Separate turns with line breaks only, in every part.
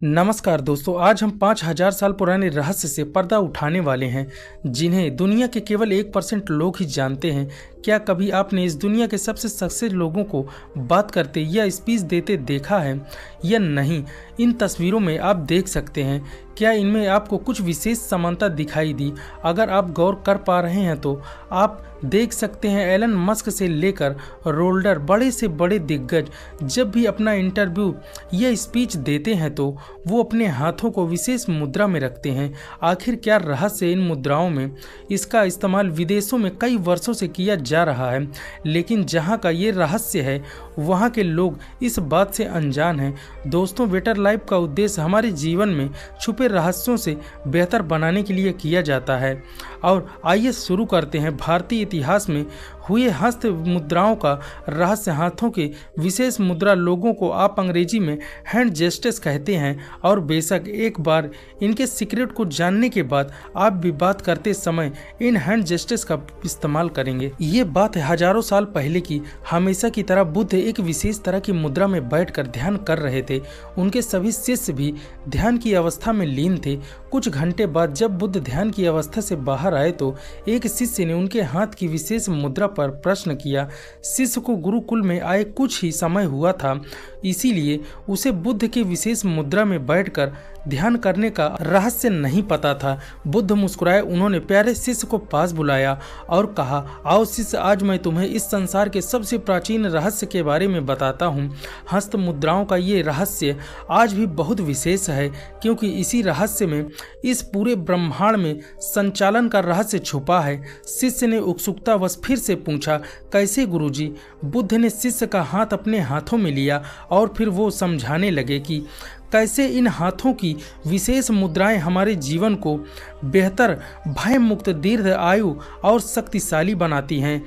नमस्कार दोस्तों, आज हम 5000 साल पुराने रहस्य से पर्दा उठाने वाले हैं जिन्हें दुनिया के केवल 1% लोग ही जानते हैं। क्या कभी आपने इस दुनिया के सबसे सक्सेस लोगों को बात करते या स्पीच देते देखा है या नहीं? इन तस्वीरों में आप देख सकते हैं। क्या इनमें आपको कुछ विशेष समानता दिखाई दी? अगर आप गौर कर पा रहे हैं तो आप देख सकते हैं एलन मस्क से लेकर रोल्डर, बड़े से बड़े दिग्गज जब भी अपना इंटरव्यू या स्पीच देते हैं तो वो अपने हाथों को विशेष मुद्रा में रखते हैं। आखिर क्या रहस्य इन मुद्राओं में? इसका इस्तेमाल विदेशों में कई वर्षों से किया जा रहा है, लेकिन जहां का ये रहस्य है वहां के लोग इस बात से अनजान हैं। दोस्तों, बेटर लाइफ का उद्देश्य हमारे जीवन में छुपे रहस्यों से बेहतर बनाने के लिए किया जाता है। और आइए शुरू करते हैं। भारतीय इतिहास में हुए हस्त मुद्राओं का रहस्य। हाथों के विशेष मुद्रा लोगों को आप अंग्रेजी में हैंड जेस्टर्स कहते हैं, और बेशक एक बार इनके सीक्रेट को जानने के बाद आप भी बात करते समय इन हैंड जेस्टर्स का इस्तेमाल करेंगे। ये बात है हजारों साल पहले की। हमेशा की तरह बुद्ध एक विशेष तरह की मुद्रा में बैठकर ध्यान कर रहे थे। उनके सभी शिष्य भी ध्यान की अवस्था में लीन थे। कुछ घंटे बाद जब बुद्ध ध्यान की अवस्था से बाहर आए तो एक शिष्य ने उनके हाथ की विशेष मुद्रा पर प्रश्न किया। शिष्य को गुरुकुल में आए कुछ ही समय हुआ था, इसीलिए उसे बुद्ध के विशेष मुद्रा में बैठकर ध्यान करने का रहस्य नहीं पता था। बुद्ध मुस्कुराए। उन्होंने प्यारे शिष्य को पास बुलाया और कहा, आओ शिष्य, आज मैं तुम्हें इस संसार के सबसे प्राचीन रहस्य के बारे में बताता हूँ। हस्त मुद्राओं का ये रहस्य आज भी बहुत विशेष है, क्योंकि इसी रहस्य में इस पूरे ब्रह्मांड में संचालन का रहस्य छुपा है। शिष्य ने उत्सुकतावश फिर से पूछा, कैसे गुरुजी? बुद्ध ने शिष्य का हाथ अपने हाथों में लिया और फिर वो समझाने लगे कि कैसे इन हाथों की विशेष मुद्राएं हमारे जीवन को बेहतर, भय मुक्त, दीर्घ आयु और शक्तिशाली बनाती हैं।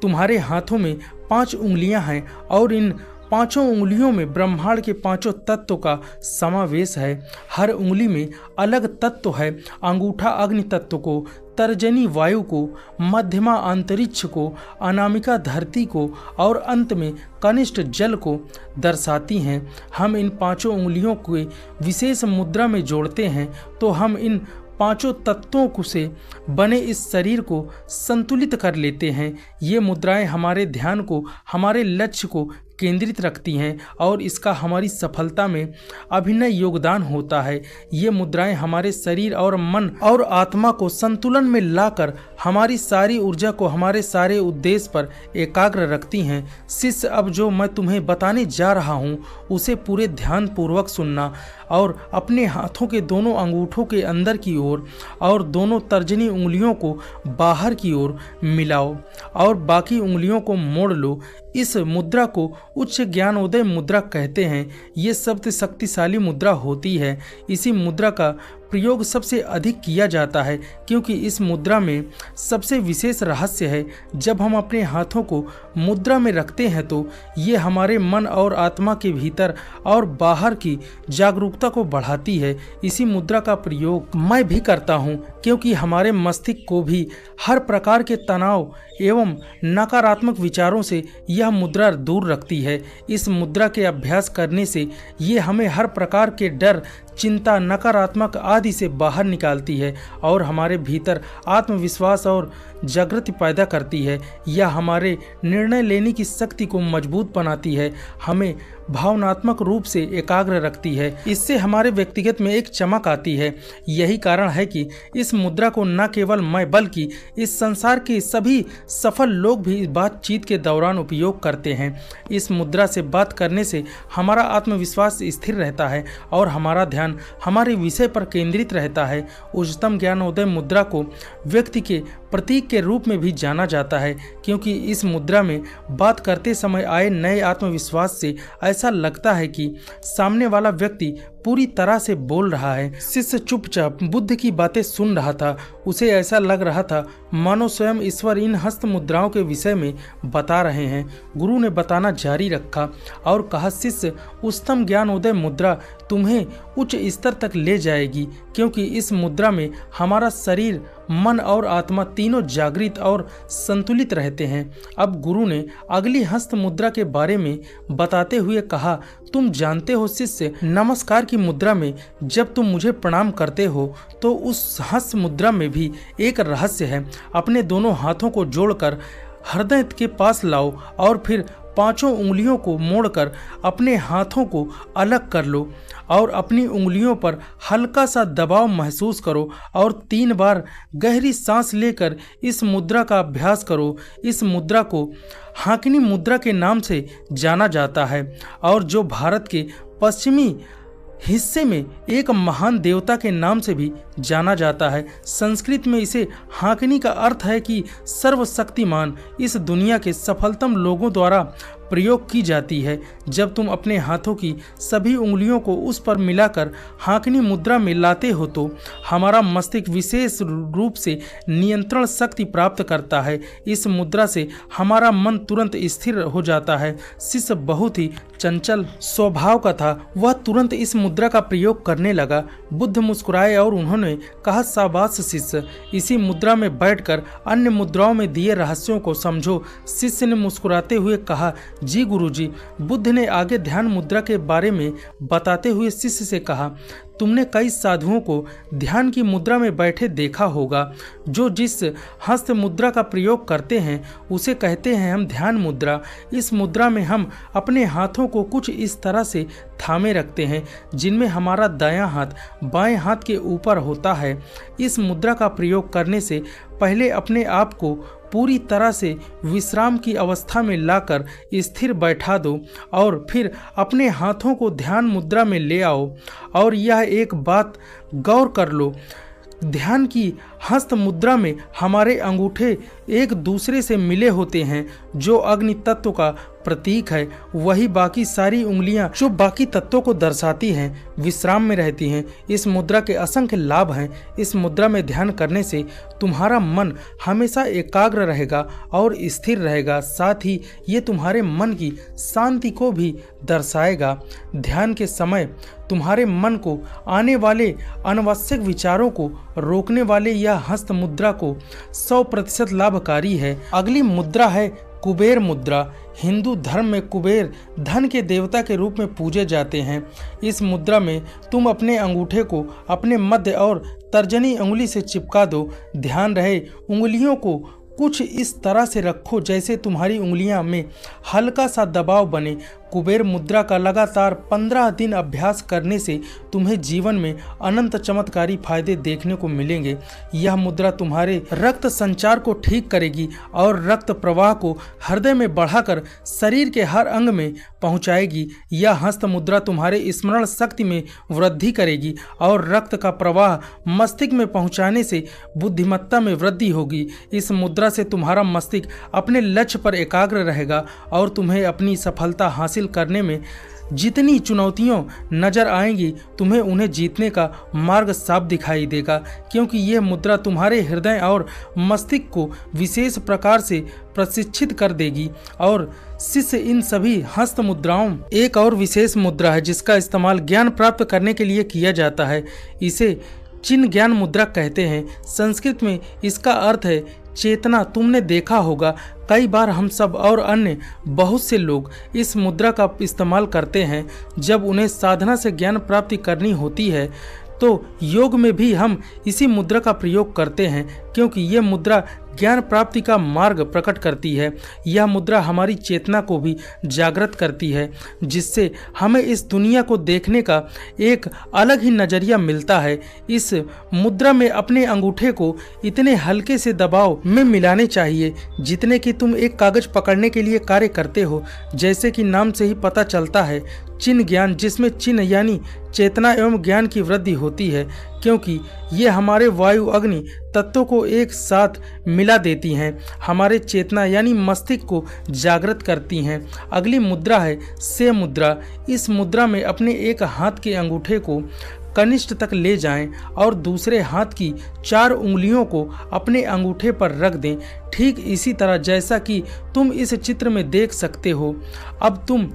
तुम्हारे हाथों में 5 उंगलियां हैं और इन 5 उंगलियों में ब्रह्मांड के 5 तत्वों का समावेश है। हर उंगली में अलग तत्व है। अंगूठा अग्नि तत्व को, तर्जनी वायु को, मध्यमा अंतरिक्ष को, अनामिका धरती को और अंत में कनिष्ठ जल को दर्शाती हैं। हम इन 5 उंगलियों को विशेष मुद्रा में जोड़ते हैं तो हम इन 5 तत्वों से बने इस शरीर को संतुलित कर लेते हैं। ये मुद्राएं हमारे ध्यान को, हमारे लक्ष्य को केंद्रित रखती हैं और इसका हमारी सफलता में अभिनय योगदान होता है। ये मुद्राएं हमारे शरीर और मन और आत्मा को संतुलन में लाकर हमारी सारी ऊर्जा को हमारे सारे उद्देश्य पर एकाग्र रखती हैं। शिष्य, अब जो मैं तुम्हें बताने जा रहा हूँ उसे पूरे ध्यान पूर्वक सुनना और अपने हाथों के दोनों अंगूठों के अंदर की ओर और दोनों तर्जनी उंगलियों को बाहर की ओर मिलाओ और बाकी उंगलियों को मोड़ लो। इस मुद्रा को उच्च ज्ञानोदय मुद्रा कहते हैं। ये सबसे शक्तिशाली मुद्रा होती है। इसी मुद्रा का प्रयोग सबसे अधिक किया जाता है क्योंकि इस मुद्रा में सबसे विशेष रहस्य है। जब हम अपने हाथों को मुद्रा में रखते हैं तो ये हमारे मन और आत्मा के भीतर और बाहर की जागरूकता को बढ़ाती है। इसी मुद्रा का प्रयोग मैं भी करता हूँ क्योंकि हमारे मस्तिष्क को भी हर प्रकार के तनाव एवं नकारात्मक विचारों से यह मुद्रा दूर रखती है। इस मुद्रा के अभ्यास करने से ये हमें हर प्रकार के डर, चिंता, नकारात्मक आदि से बाहर निकालती है और हमारे भीतर आत्मविश्वास और जागृति पैदा करती है। यह हमारे निर्णय लेने की शक्ति को मजबूत बनाती है, हमें भावनात्मक रूप से एकाग्र रखती है। इससे हमारे व्यक्तिगत में एक चमक आती है। यही कारण है कि इस मुद्रा को न केवल मैं बल्कि इस संसार के सभी सफल लोग भी इस बातचीत के दौरान उपयोग करते हैं। इस मुद्रा से बात करने से हमारा आत्मविश्वास स्थिर रहता है और हमारा ध्यान हमारे विषय पर केंद्रित रहता है। उच्चतम ज्ञानोदय मुद्रा को व्यक्ति के प्रतीक के रूप में भी जाना जाता है क्योंकि इस मुद्रा में बात करते समय आए नए आत्मविश्वास से ऐसा लगता है कि सामने वाला व्यक्ति पूरी तरह से बोल रहा है। शिष्य चुपचाप बुद्ध की बातें सुन रहा था। उसे ऐसा लग रहा था मानो स्वयं ईश्वर इन हस्त मुद्राओं के विषय में बता रहे हैं। गुरु ने बताना जारी रखा और कहा, शिष्य, उच्चतम ज्ञानोदय मुद्रा तुम्हें उच्च स्तर तक ले जाएगी क्योंकि इस मुद्रा में हमारा शरीर, मन और आत्मा तीनों जागृत और संतुलित रहते हैं। अब गुरु ने अगली हस्त मुद्रा के बारे में बताते हुए कहा, तुम जानते हो शिष्य, नमस्कार की मुद्रा में जब तुम मुझे प्रणाम करते हो तो उस हस्त मुद्रा में भी एक रहस्य है। अपने दोनों हाथों को जोड़कर हृदय के पास लाओ और फिर पांचों उंगलियों को मोड़कर अपने हाथों को अलग कर लो और अपनी उंगलियों पर हल्का सा दबाव महसूस करो और 3 बार गहरी सांस लेकर इस मुद्रा का अभ्यास करो। इस मुद्रा को हाकिनी मुद्रा के नाम से जाना जाता है और जो भारत के पश्चिमी हिस्से में एक महान देवता के नाम से भी जाना जाता है। संस्कृत में इसे हाकिनी का अर्थ है कि सर्वशक्तिमान। इस दुनिया के सफलतम लोगों द्वारा प्रयोग की जाती है। जब तुम अपने हाथों की सभी उंगलियों को उस पर मिलाकर हाकिनी मुद्रा में लाते हो तो हमारा मस्तिष्क विशेष रूप से नियंत्रण शक्ति प्राप्त करता है। इस मुद्रा से हमारा मन तुरंत स्थिर हो जाता है। शिष्य बहुत ही चंचल स्वभाव का था, वह तुरंत इस मुद्रा का प्रयोग करने लगा। बुद्ध मुस्कुराए और उन्होंने कहा, शाबाश शिष्य, इसी मुद्रा में बैठकर अन्य मुद्राओं में दिए रहस्यों को समझो। शिष्य ने मुस्कुराते हुए कहा, जी गुरुजी। बुद्ध ने आगे ध्यान मुद्रा के बारे में बताते हुए शिष्य से कहा, तुमने कई साधुओं को ध्यान की मुद्रा में बैठे देखा होगा। जो जिस हस्त मुद्रा का प्रयोग करते हैं उसे कहते हैं हम ध्यान मुद्रा। इस मुद्रा में हम अपने हाथों को कुछ इस तरह से थामे रखते हैं जिनमें हमारा दायां हाथ बाएं हाथ के ऊपर होता है। इस मुद्रा का प्रयोग करने से पहले अपने आप को पूरी तरह से विश्राम की अवस्था में लाकर स्थिर बैठा दो और फिर अपने हाथों को ध्यान मुद्रा में ले आओ। और यह एक बात गौर कर लो, ध्यान की हस्त मुद्रा में हमारे अंगूठे एक दूसरे से मिले होते हैं। जो अग्नि तत्व का प्रतीक है वही बाकी सारी उंगलियां जो बाकी तत्वों को दर्शाती हैं विश्राम में रहती हैं। इस मुद्रा के असंख्य लाभ हैं। इस मुद्रा में ध्यान करने से तुम्हारा मन हमेशा एकाग्र रहेगा और स्थिर रहेगा। साथ ही ये तुम्हारे मन की शांति को भी दर्शाएगा। ध्यान के समय तुम्हारे मन को आने वाले अनावश्यक विचारों को रोकने वाले यह हस्त मुद्रा को 100% लाभकारी है। अगली मुद्रा है कुबेर मुद्रा। हिंदू धर्म में कुबेर धन के देवता के रूप में पूजे जाते हैं। इस मुद्रा में तुम अपने अंगूठे को अपने मध्य और तर्जनी उंगली से चिपका दो। ध्यान रहे उंगलियों को कुछ इस तरह से रखो जैसे तुम्हारी उंगलियां में हल्का सा दबाव बने। कुबेर मुद्रा का लगातार 15 दिन अभ्यास करने से तुम्हें जीवन में अनंत चमत्कारी फायदे देखने को मिलेंगे। यह मुद्रा तुम्हारे रक्त संचार को ठीक करेगी और रक्त प्रवाह को हृदय में बढ़ाकर शरीर के हर अंग में पहुंचाएगी। यह हस्त मुद्रा तुम्हारे स्मरण शक्ति में वृद्धि करेगी और रक्त का प्रवाह मस्तिष्क में पहुंचाने से बुद्धिमत्ता में वृद्धि होगी। इस मुद्रा से तुम्हारा मस्तिष्क अपने लक्ष्य पर एकाग्र रहेगा और तुम्हें अपनी सफलता हासिल करने में जितनी चुनौतियां नजर आएंगी तुम्हें उन्हें जीतने का मार्ग साफ दिखाई देगा, क्योंकि यह मुद्रा तुम्हारे हृदय और मस्तिष्क को विशेष प्रकार से प्रशिक्षित कर देगी। और शिष्य इन सभी हस्त मुद्राओं एक और विशेष मुद्रा है जिसका इस्तेमाल ज्ञान प्राप्त करने के लिए किया जाता है। इसे चिन्ह ज्ञान मुद्रा कहते हैं। संस्कृत में इसका अर्थ है चेतना। तुमने देखा होगा कई बार हम सब और अन्य बहुत से लोग इस मुद्रा का इस्तेमाल करते हैं जब उन्हें साधना से ज्ञान प्राप्ति करनी होती है। तो योग में भी हम इसी मुद्रा का प्रयोग करते हैं क्योंकि यह मुद्रा ज्ञान प्राप्ति का मार्ग प्रकट करती है। यह मुद्रा हमारी चेतना को भी जागृत करती है जिससे हमें इस दुनिया को देखने का एक अलग ही नज़रिया मिलता है। इस मुद्रा में अपने अंगूठे को इतने हल्के से दबाव में मिलाने चाहिए जितने कि तुम एक कागज पकड़ने के लिए कार्य करते हो। जैसे कि नाम से ही पता चलता है, चिन्ह ज्ञान, जिसमें चिन्ह यानी चेतना एवं ज्ञान की वृद्धि होती है क्योंकि ये हमारे वायु अग्नि तत्वों को एक साथ मिला देती हैं, हमारे चेतना यानी मस्तिष्क को जागृत करती हैं। अगली मुद्रा है से मुद्रा। इस मुद्रा में अपने एक हाथ के अंगूठे को कनिष्ठ तक ले जाएं और दूसरे हाथ की 4 उंगलियों को अपने अंगूठे पर रख दें, ठीक इसी तरह जैसा कि तुम इस चित्र में देख सकते हो। अब तुम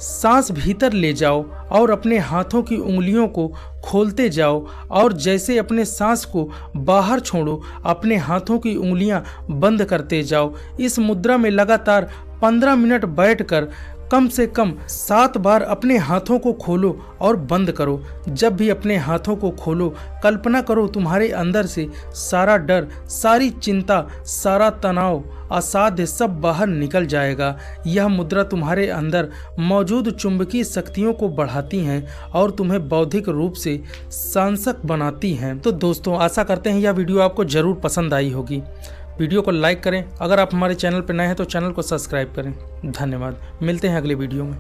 सांस भीतर ले जाओ और अपने हाथों की उंगलियों को खोलते जाओ और जैसे अपने सांस को बाहर छोड़ो अपने हाथों की उंगलियां बंद करते जाओ। इस मुद्रा में लगातार 15 मिनट बैठकर कम से कम 7 बार अपने हाथों को खोलो और बंद करो। जब भी अपने हाथों को खोलो कल्पना करो तुम्हारे अंदर से सारा डर, सारी चिंता, सारा तनाव, असाध्य सब बाहर निकल जाएगा। यह मुद्रा तुम्हारे अंदर मौजूद चुंबकीय शक्तियों को बढ़ाती हैं और तुम्हें बौद्धिक रूप से सांसक बनाती हैं। तो दोस्तों आशा करते हैं यह वीडियो आपको जरूर पसंद आई होगी। वीडियो को लाइक करें, अगर आप हमारे चैनल पर नए हैं तो चैनल को सब्सक्राइब करें। धन्यवाद, मिलते हैं अगले वीडियो में।